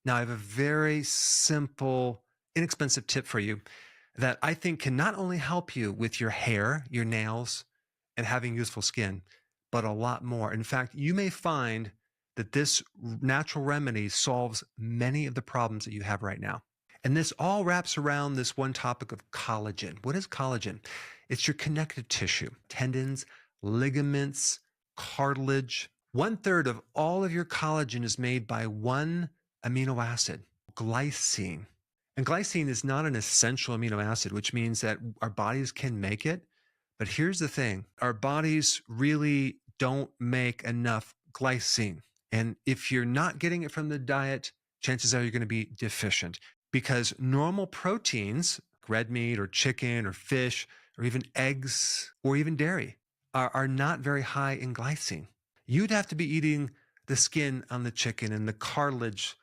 Now, I have a very simple, inexpensive tip for you that I think can not only help you with your hair, your nails, and having youthful skin, but a lot more. In fact, you may find that this natural remedy solves many of the problems that you have right now. And this all wraps around this one topic of collagen. What is collagen? It's your connective tissue, tendons, ligaments, cartilage. One third of all of your collagen is made by one amino acid, glycine. And glycine is not an essential amino acid, which means that our bodies can make it. But here's the thing, our bodies really don't make enough glycine. And if you're not getting it from the diet, chances are you're going to be deficient because normal proteins, red meat or chicken or fish or even eggs or even dairy, are not very high in glycine. You'd have to be eating the skin on the chicken and the cartilage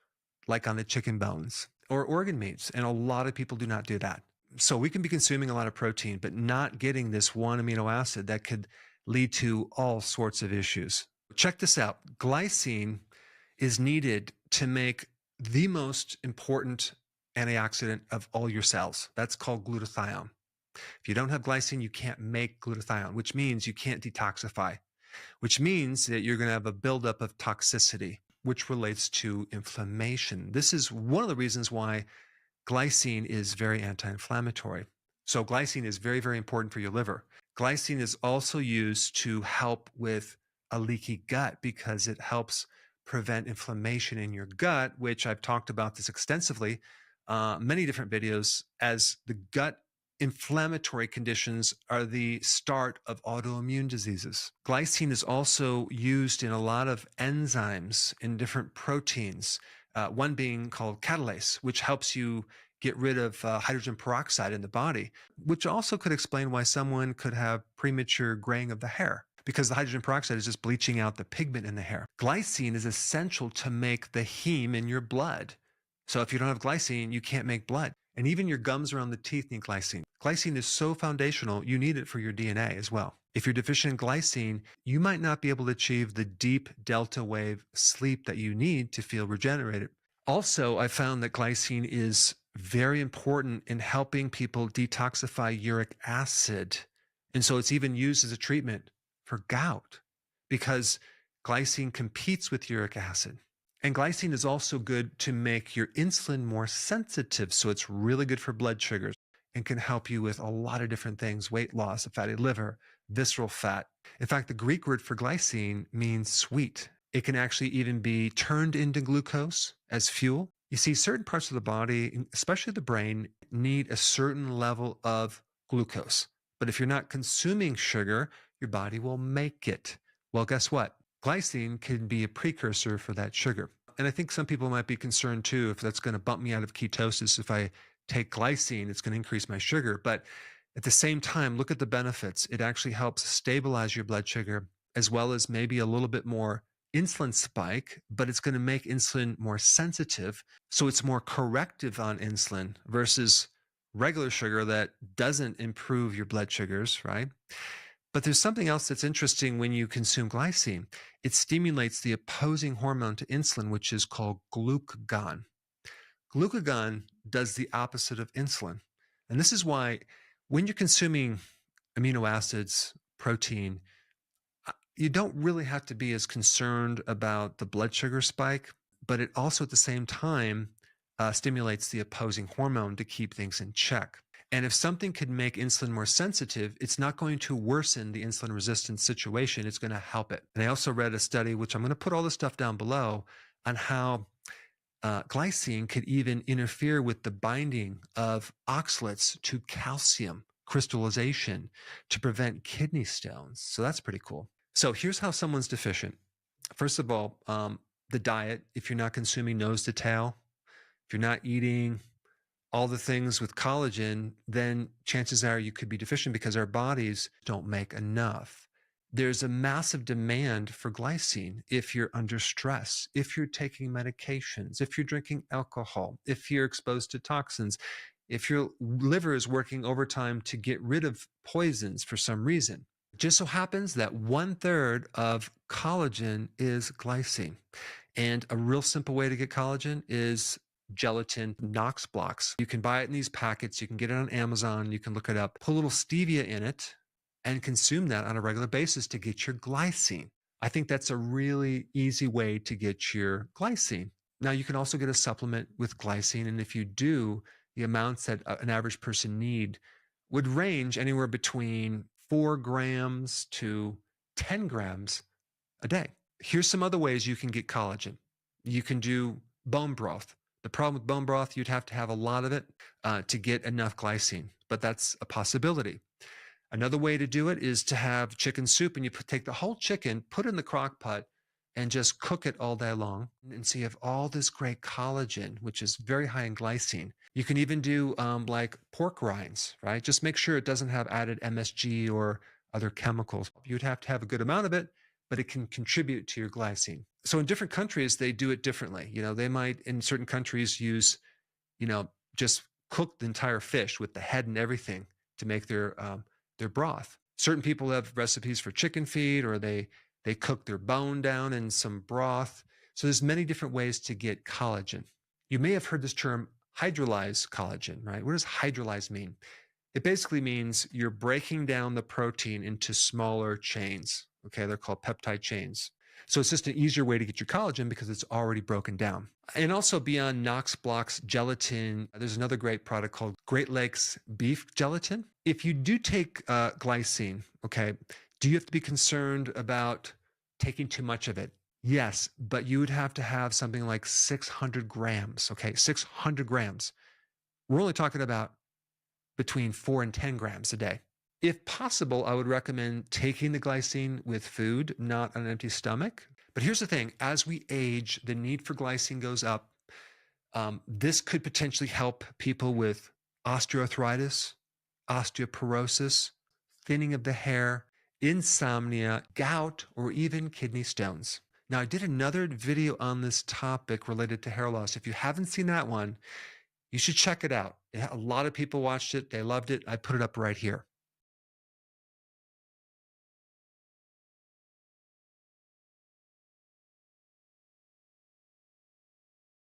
like on the chicken bones or organ meats. And a lot of people do not do that. So we can be consuming a lot of protein, but not getting this one amino acid that could lead to all sorts of issues. Check this out. Glycine is needed to make the most important antioxidant of all your cells. That's called glutathione. If you don't have glycine, you can't make glutathione, which means you can't detoxify, which means that you're going to have a buildup of toxicity, which relates to inflammation. This is one of the reasons why glycine is very anti-inflammatory. So glycine is very, very important for your liver. Glycine is also used to help with a leaky gut because it helps prevent inflammation in your gut, which I've talked about this extensively, many different videos, as the gut inflammatory conditions are the start of autoimmune diseases. Glycine is also used in a lot of enzymes in different proteins, one being called catalase, which helps you get rid of hydrogen peroxide in the body, which also could explain why someone could have premature graying of the hair because the hydrogen peroxide is just bleaching out the pigment in the hair. Glycine is essential to make the heme in your blood. So if you don't have glycine, you can't make blood. And even your gums around the teeth need glycine. Glycine is so foundational, you need it for your DNA as well. If you're deficient in glycine, you might not be able to achieve the deep delta wave sleep that you need to feel regenerated. Also, I found that glycine is very important in helping people detoxify uric acid. And so it's even used as a treatment for gout because glycine competes with uric acid. And glycine is also good to make your insulin more sensitive. So it's really good for blood sugars and can help you with a lot of different things, weight loss, a fatty liver, visceral fat. In fact, the Greek word for glycine means sweet. It can actually even be turned into glucose as fuel. You see, certain parts of the body, especially the brain, need a certain level of glucose. But if you're not consuming sugar, your body will make it. Well, guess what? Glycine can be a precursor for that sugar. And I think some people might be concerned too, if that's going to bump me out of ketosis, if I take glycine, it's going to increase my sugar. But at the same time, look at the benefits. It actually helps stabilize your blood sugar, as well as maybe a little bit more insulin spike, but it's going to make insulin more sensitive. So it's more corrective on insulin versus regular sugar that doesn't improve your blood sugars, right? But there's something else that's interesting when you consume glycine. It stimulates the opposing hormone to insulin, which is called glucagon. Glucagon does the opposite of insulin. And this is why when you're consuming amino acids, protein, you don't really have to be as concerned about the blood sugar spike, but it also at the same time stimulates the opposing hormone to keep things in check. And if something could make insulin more sensitive, it's not going to worsen the insulin resistance situation. It's going to help it. And I also read a study, which I'm going to put all this stuff down below, on how glycine could even interfere with the binding of oxalates to calcium crystallization to prevent kidney stones. So that's pretty cool. So here's how someone's deficient. First of all, the diet, if you're not consuming nose to tail, if you're not eating all the things with collagen, then chances are you could be deficient because our bodies don't make enough. There's a massive demand for glycine if you're under stress, if you're taking medications, if you're drinking alcohol, if you're exposed to toxins, if your liver is working overtime to get rid of poisons for some reason. It just so happens that 1/3 of collagen is glycine. And a real simple way to get collagen is gelatin Knox blocks. You can buy it in these packets. You can get it on Amazon. You can look it up, put a little stevia in it, and consume that on a regular basis to get your glycine. I think that's a really easy way to get your glycine. Now, you can also get a supplement with glycine. And if you do, the amounts that an average person need would range anywhere between 4 grams to 10 grams a day. Here's some other ways you can get collagen. You can do bone broth. The problem with bone broth, you'd have to have a lot of it to get enough glycine, but that's a possibility. Another way to do it is to have chicken soup, and you take the whole chicken, put it in the crock pot, and just cook it all day long. And so you have all this great collagen, which is very high in glycine. You can even do like pork rinds, right? Just make sure it doesn't have added MSG or other chemicals. You'd have to have a good amount of it, but it can contribute to your glycine. So in different countries, they do it differently. They might, in certain countries, use, just cook the entire fish with the head and everything to make their broth. Certain people have recipes for chicken feet, or they cook their bone down in some broth. So there's many different ways to get collagen. You may have heard this term hydrolyzed collagen, right? What does hydrolyze mean? It basically means you're breaking down the protein into smaller chains. Okay, they're called peptide chains. So it's just an easier way to get your collagen because it's already broken down. And also beyond Knox blocks gelatin, there's another great product called Great Lakes beef gelatin. If you do take glycine, okay, do you have to be concerned about taking too much of it? Yes, but you would have to have something like 600 grams, okay, 600 grams. We're only talking about between 4 and 10 grams a day. If possible, I would recommend taking the glycine with food, not on an empty stomach. But here's the thing, as we age, the need for glycine goes up. This could potentially help people with osteoarthritis, osteoporosis, thinning of the hair, insomnia, gout, or even kidney stones. Now, I did another video on this topic related to hair loss. If you haven't seen that one, you should check it out. A lot of people watched it. They loved it. I put it up right here.